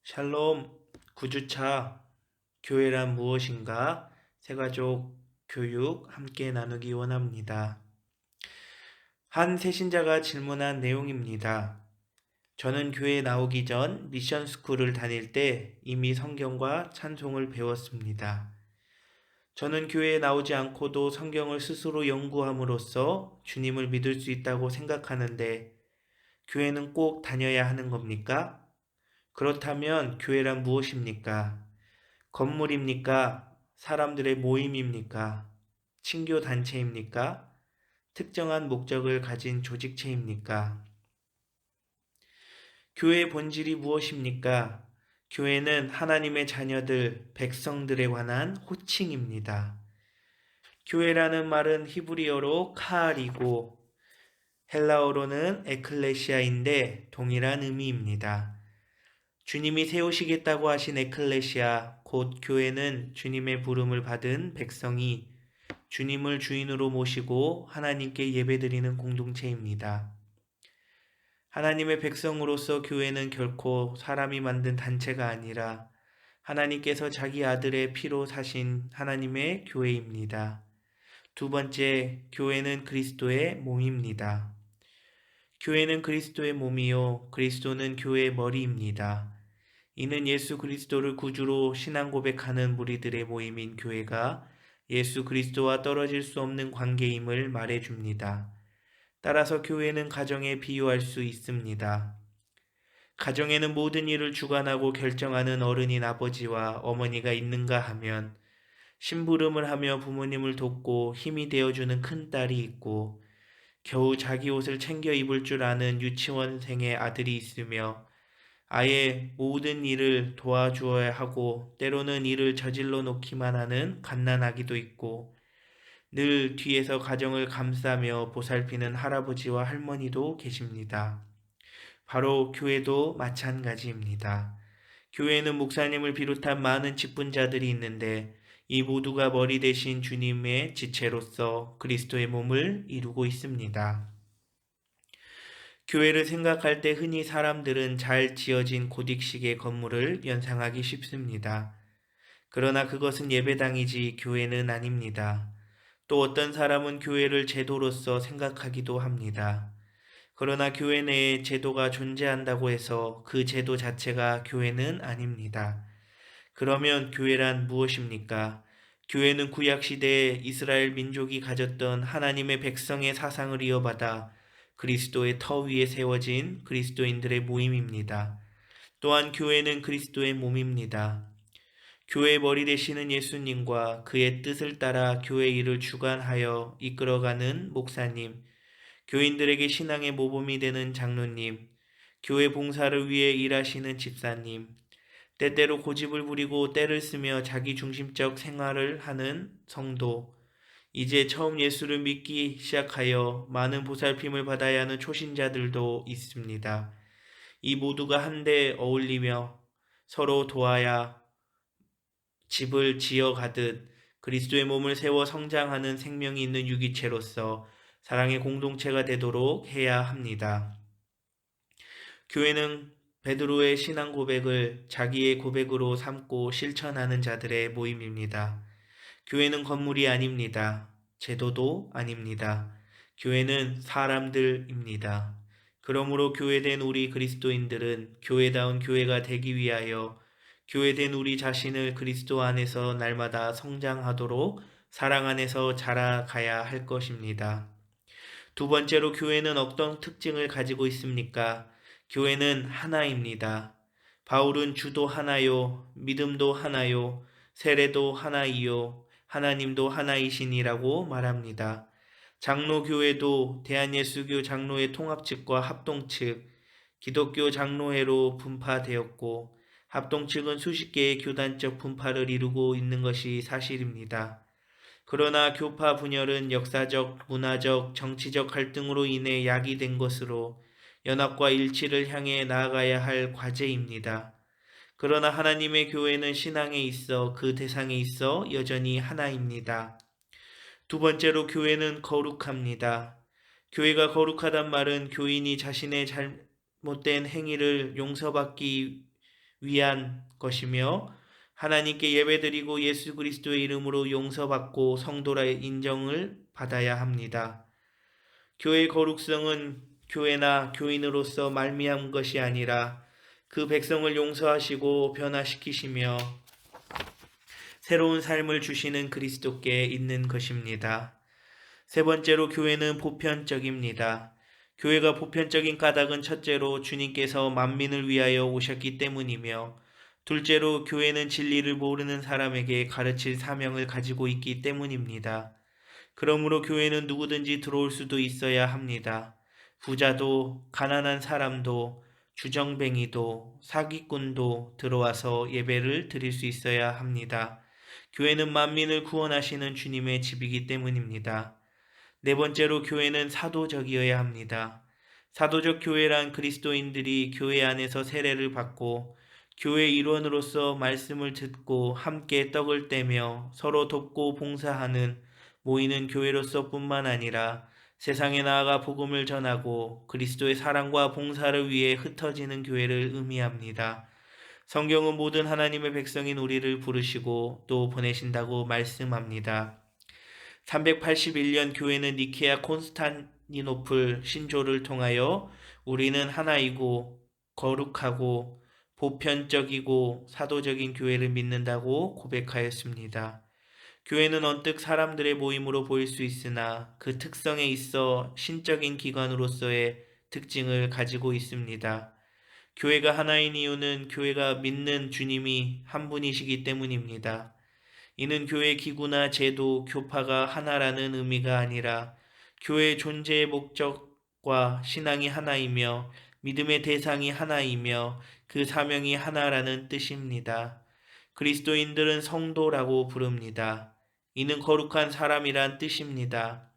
샬롬, 9주차 교회란 무엇인가? 새가족 교육 함께 나누기 원합니다. 한 새신자가 질문한 내용입니다. 저는 교회에 나오기 전 미션 스쿨을 다닐 때 이미 성경과 찬송을 배웠습니다. 저는 교회에 나오지 않고도 성경을 스스로 연구함으로써 주님을 믿을 수 있다고 생각하는데 교회는 꼭 다녀야 하는 겁니까? 그렇다면 교회란 무엇입니까? 건물입니까? 사람들의 모임입니까? 친교 단체입니까? 특정한 목적을 가진 조직체입니까? 교회의 본질이 무엇입니까? 교회는 하나님의 자녀들, 백성들에 관한 호칭입니다. 교회라는 말은 히브리어로 카알이고 헬라어로는 에클레시아인데 동일한 의미입니다. 주님이 세우시겠다고 하신 에클레시아, 곧 교회는 주님의 부름을 받은 백성이 주님을 주인으로 모시고 하나님께 예배드리는 공동체입니다. 하나님의 백성으로서 교회는 결코 사람이 만든 단체가 아니라 하나님께서 자기 아들의 피로 사신 하나님의 교회입니다. 두 번째, 교회는 그리스도의 몸입니다. 교회는 그리스도의 몸이요, 그리스도는 교회의 머리입니다. 이는 예수 그리스도를 구주로 신앙 고백하는 무리들의 모임인 교회가 예수 그리스도와 떨어질 수 없는 관계임을 말해줍니다. 따라서 교회는 가정에 비유할 수 있습니다. 가정에는 모든 일을 주관하고 결정하는 어른인 아버지와 어머니가 있는가 하면 심부름을 하며 부모님을 돕고 힘이 되어주는 큰딸이 있고 겨우 자기 옷을 챙겨 입을 줄 아는 유치원생의 아들이 있으며 아예 모든 일을 도와주어야 하고 때로는 일을 저질러 놓기만 하는 갓난아기도 있고 늘 뒤에서 가정을 감싸며 보살피는 할아버지와 할머니도 계십니다. 바로 교회도 마찬가지입니다. 교회에는 목사님을 비롯한 많은 직분자들이 있는데 이 모두가 머리 대신 주님의 지체로서 그리스도의 몸을 이루고 있습니다. 교회를 생각할 때 흔히 사람들은 잘 지어진 고딕식의 건물을 연상하기 쉽습니다. 그러나 그것은 예배당이지 교회는 아닙니다. 또 어떤 사람은 교회를 제도로서 생각하기도 합니다. 그러나 교회 내에 제도가 존재한다고 해서 그 제도 자체가 교회는 아닙니다. 그러면 교회란 무엇입니까? 교회는 구약시대에 이스라엘 민족이 가졌던 하나님의 백성의 사상을 이어받아 그리스도의 터 위에 세워진 그리스도인들의 모임입니다. 또한 교회는 그리스도의 몸입니다. 교회의 머리 되시는 예수님과 그의 뜻을 따라 교회 일을 주관하여 이끌어가는 목사님, 교인들에게 신앙의 모범이 되는 장로님, 교회 봉사를 위해 일하시는 집사님, 때때로 고집을 부리고 때를 쓰며 자기중심적 생활을 하는 성도, 이제 처음 예수를 믿기 시작하여 많은 보살핌을 받아야 하는 초신자들도 있습니다. 이 모두가 한데 어울리며 서로 도와야 집을 지어가듯 그리스도의 몸을 세워 성장하는 생명이 있는 유기체로서 사랑의 공동체가 되도록 해야 합니다. 교회는 베드로의 신앙 고백을 자기의 고백으로 삼고 실천하는 자들의 모임입니다. 교회는 건물이 아닙니다. 제도도 아닙니다. 교회는 사람들입니다. 그러므로 교회된 우리 그리스도인들은 교회다운 교회가 되기 위하여 교회된 우리 자신을 그리스도 안에서 날마다 성장하도록 사랑 안에서 자라가야 할 것입니다. 두 번째로 교회는 어떤 특징을 가지고 있습니까? 교회는 하나입니다. 바울은 주도 하나요, 믿음도 하나요, 세례도 하나이요, 하나님도 하나이시니라고 말합니다. 장로교회도 대한예수교 장로회 통합측과 합동측, 기독교 장로회로 분파되었고 합동측은 수십 개의 교단적 분파를 이루고 있는 것이 사실입니다. 그러나 교파 분열은 역사적, 문화적, 정치적 갈등으로 인해 야기된 것으로 연합과 일치를 향해 나아가야 할 과제입니다. 그러나 하나님의 교회는 신앙에 있어 그 대상에 있어 여전히 하나입니다. 두 번째로 교회는 거룩합니다. 교회가 거룩하단 말은 교인이 자신의 잘못된 행위를 용서받기 위한 것이며 하나님께 예배드리고 예수 그리스도의 이름으로 용서받고 성도라 인정을 받아야 합니다. 교회의 거룩성은 교회나 교인으로서 말미암은 것이 아니라 그 백성을 용서하시고 변화시키시며 새로운 삶을 주시는 그리스도께 있는 것입니다. 세 번째로 교회는 보편적입니다. 교회가 보편적인 까닭은 첫째로 주님께서 만민을 위하여 오셨기 때문이며 둘째로 교회는 진리를 모르는 사람에게 가르칠 사명을 가지고 있기 때문입니다. 그러므로 교회는 누구든지 들어올 수도 있어야 합니다. 부자도 가난한 사람도 주정뱅이도 사기꾼도 들어와서 예배를 드릴 수 있어야 합니다. 교회는 만민을 구원하시는 주님의 집이기 때문입니다. 네 번째로 교회는 사도적이어야 합니다. 사도적 교회란 그리스도인들이 교회 안에서 세례를 받고 교회 일원으로서 말씀을 듣고 함께 떡을 떼며 서로 돕고 봉사하는 모이는 교회로서 뿐만 아니라 세상에 나아가 복음을 전하고 그리스도의 사랑과 봉사를 위해 흩어지는 교회를 의미합니다. 성경은 모든 하나님의 백성인 우리를 부르시고 또 보내신다고 말씀합니다. 381년 교회는 니케아 콘스탄티노플 신조를 통하여 우리는 하나이고 거룩하고 보편적이고 사도적인 교회를 믿는다고 고백하였습니다. 교회는 언뜻 사람들의 모임으로 보일 수 있으나 그 특성에 있어 신적인 기관으로서의 특징을 가지고 있습니다. 교회가 하나인 이유는 교회가 믿는 주님이 한 분이시기 때문입니다. 이는 교회 기구나 제도, 교파가 하나라는 의미가 아니라 교회의 존재의 목적과 신앙이 하나이며 믿음의 대상이 하나이며 그 사명이 하나라는 뜻입니다. 그리스도인들은 성도라고 부릅니다. 이는 거룩한 사람이란 뜻입니다.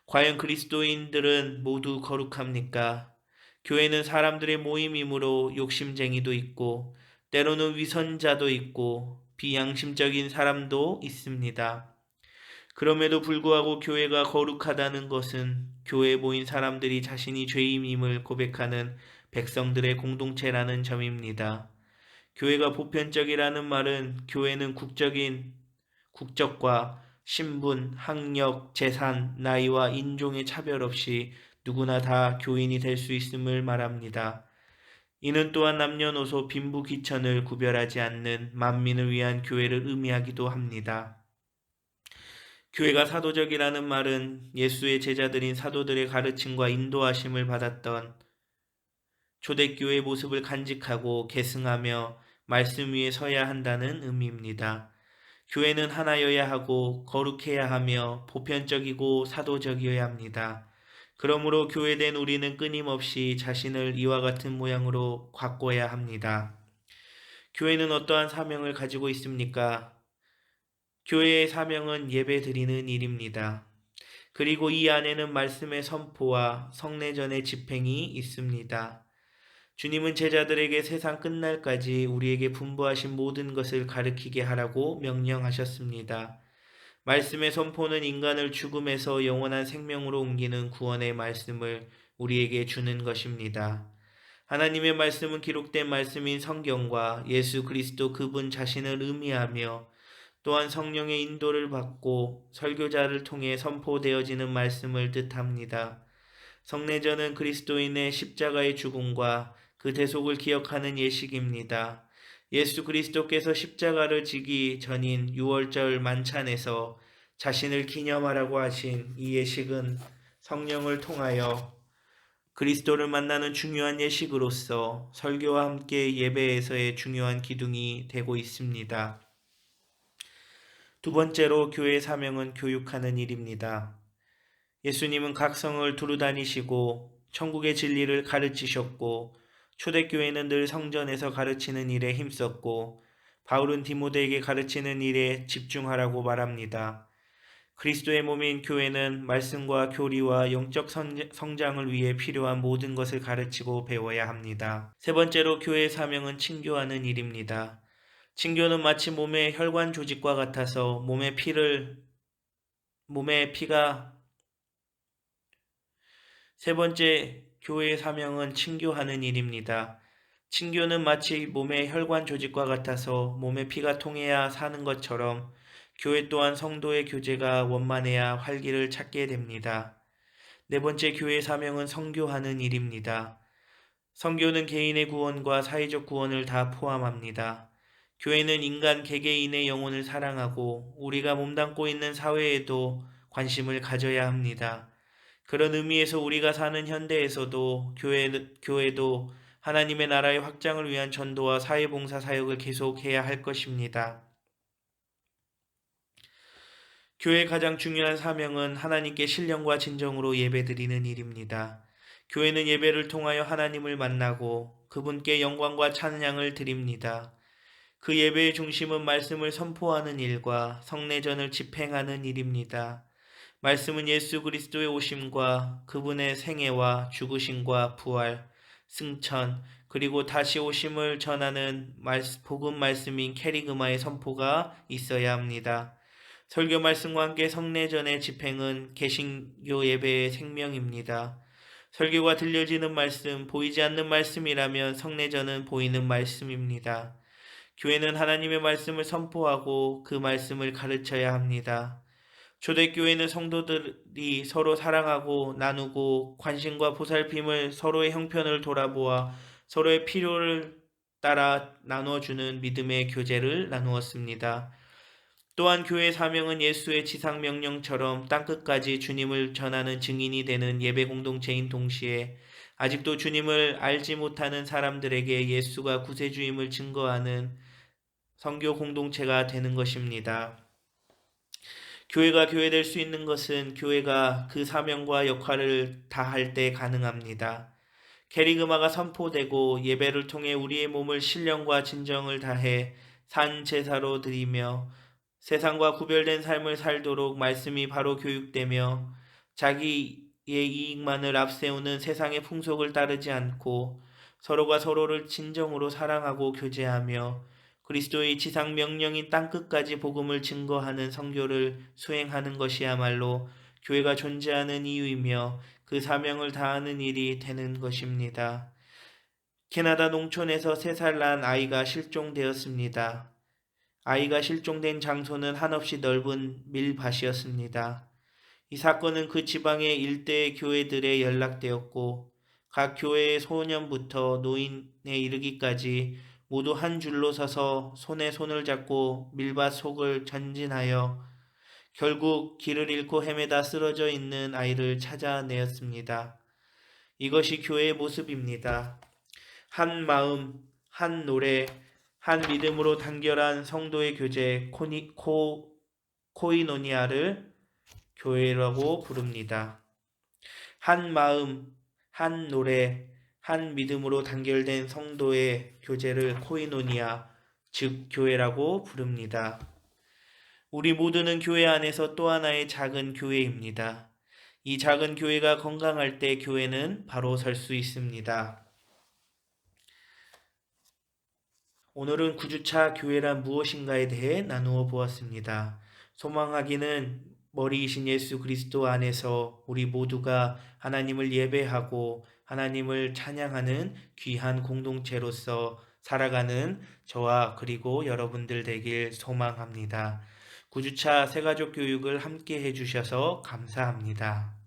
과연 그리스도인들은 모두 거룩합니까? 교회는 사람들의 모임이므로 욕심쟁이도 있고 때로는 위선자도 있고 비양심적인 사람도 있습니다. 그럼에도 불구하고 교회가 거룩하다는 것은 교회에 모인 사람들이 자신이 죄인임을 고백하는 백성들의 공동체라는 점입니다. 교회가 보편적이라는 말은 교회는 국적과 신분, 학력, 재산, 나이와 인종의 차별 없이 누구나 다 교인이 될 수 있음을 말합니다. 이는 또한 남녀노소 빈부귀천을 구별하지 않는 만민을 위한 교회를 의미하기도 합니다. 교회가 사도적이라는 말은 예수의 제자들인 사도들의 가르침과 인도하심을 받았던 초대교회의 모습을 간직하고 계승하며 말씀 위에 서야 한다는 의미입니다. 교회는 하나여야 하고 거룩해야 하며 보편적이고 사도적이어야 합니다. 그러므로 교회된 우리는 끊임없이 자신을 이와 같은 모양으로 가꿔야 합니다. 교회는 어떠한 사명을 가지고 있습니까? 교회의 사명은 예배 드리는 일입니다. 그리고 이 안에는 말씀의 선포와 성례전의 집행이 있습니다. 주님은 제자들에게 세상 끝날까지 우리에게 분부하신 모든 것을 가르치게 하라고 명령하셨습니다. 말씀의 선포는 인간을 죽음에서 영원한 생명으로 옮기는 구원의 말씀을 우리에게 주는 것입니다. 하나님의 말씀은 기록된 말씀인 성경과 예수 그리스도 그분 자신을 의미하며 또한 성령의 인도를 받고 설교자를 통해 선포되어지는 말씀을 뜻합니다. 성례전은 그리스도인의 십자가의 죽음과 그 대속을 기억하는 예식입니다. 예수 그리스도께서 십자가를 지기 전인 유월절 만찬에서 자신을 기념하라고 하신 이 예식은 성령을 통하여 그리스도를 만나는 중요한 예식으로서 설교와 함께 예배에서의 중요한 기둥이 되고 있습니다. 두 번째로 교회의 사명은 교육하는 일입니다. 예수님은 각 성을 두루 다니시고 천국의 진리를 가르치셨고 초대교회는 늘 성전에서 가르치는 일에 힘썼고 바울은 디모데에게 가르치는 일에 집중하라고 말합니다. 그리스도의 몸인 교회는 말씀과 교리와 영적 성장을 위해 필요한 모든 것을 가르치고 배워야 합니다. 세 번째로 교회의 사명은 친교하는 일입니다. 친교는 마치 몸의 혈관 조직과 같아서 몸의 피가 세 번째 교회의 사명은 친교하는 일입니다. 친교는 마치 몸의 혈관 조직과 같아서 몸에 피가 통해야 사는 것처럼 교회 또한 성도의 교제가 원만해야 활기를 찾게 됩니다. 네 번째 교회 사명은 선교하는 일입니다. 선교는 개인의 구원과 사회적 구원을 다 포함합니다. 교회는 인간 개개인의 영혼을 사랑하고 우리가 몸담고 있는 사회에도 관심을 가져야 합니다. 그런 의미에서 우리가 사는 현대에서도 교회도 하나님의 나라의 확장을 위한 전도와 사회봉사 사역을 계속해야 할 것입니다. 교회의 가장 중요한 사명은 하나님께 신령과 진정으로 예배드리는 일입니다. 교회는 예배를 통하여 하나님을 만나고 그분께 영광과 찬양을 드립니다. 그 예배의 중심은 말씀을 선포하는 일과 성례전을 집행하는 일입니다. 말씀은 예수 그리스도의 오심과 그분의 생애와 죽으심과 부활, 승천, 그리고 다시 오심을 전하는 복음 말씀인 캐리그마의 선포가 있어야 합니다. 설교 말씀과 함께 성례전의 집행은 개신교 예배의 생명입니다. 설교가 들려지는 말씀, 보이지 않는 말씀이라면 성례전은 보이는 말씀입니다. 교회는 하나님의 말씀을 선포하고 그 말씀을 가르쳐야 합니다. 초대교회는 성도들이 서로 사랑하고 나누고 관심과 보살핌을 서로의 형편을 돌아보아 서로의 필요를 따라 나눠주는 믿음의 교제를 나누었습니다. 또한 교회의 사명은 예수의 지상 명령처럼 땅끝까지 주님을 전하는 증인이 되는 예배 공동체인 동시에 아직도 주님을 알지 못하는 사람들에게 예수가 구세주임을 증거하는 선교 공동체가 되는 것입니다. 교회가 교회될 수 있는 것은 교회가 그 사명과 역할을 다할 때 가능합니다. 캐리그마가 선포되고 예배를 통해 우리의 몸을 신령과 진정을 다해 산 제사로 드리며 세상과 구별된 삶을 살도록 말씀이 바로 교육되며 자기의 이익만을 앞세우는 세상의 풍속을 따르지 않고 서로가 서로를 진정으로 사랑하고 교제하며 그리스도의 지상 명령인 땅끝까지 복음을 증거하는 선교를 수행하는 것이야말로 교회가 존재하는 이유이며 그 사명을 다하는 일이 되는 것입니다. 캐나다 농촌에서 3살 난 아이가 실종되었습니다. 아이가 실종된 장소는 한없이 넓은 밀밭이었습니다. 이 사건은 그 지방의 일대 교회들에 연락되었고 각 교회의 소년부터 노인에 이르기까지 모두 한 줄로 서서 손에 손을 잡고 밀밭 속을 전진하여 결국 길을 잃고 헤매다 쓰러져 있는 아이를 찾아내었습니다. 이것이 교회의 모습입니다. 한 마음, 한 노래, 한 믿음으로 단결한 성도의 교제 코이노니아를 교회라고 부릅니다. 한 마음, 한 노래, 한 믿음으로 단결된 성도의 교제를 코이노니아, 즉 교회라고 부릅니다. 우리 모두는 교회 안에서 또 하나의 작은 교회입니다. 이 작은 교회가 건강할 때 교회는 바로 설 수 있습니다. 오늘은 9주차 교회란 무엇인가에 대해 나누어 보았습니다. 소망하기는 머리이신 예수 그리스도 안에서 우리 모두가 하나님을 예배하고 하나님을 찬양하는 귀한 공동체로서 살아가는 저와 그리고 여러분들 되길 소망합니다. 9주차 새가족 교육을 함께 해주셔서 감사합니다.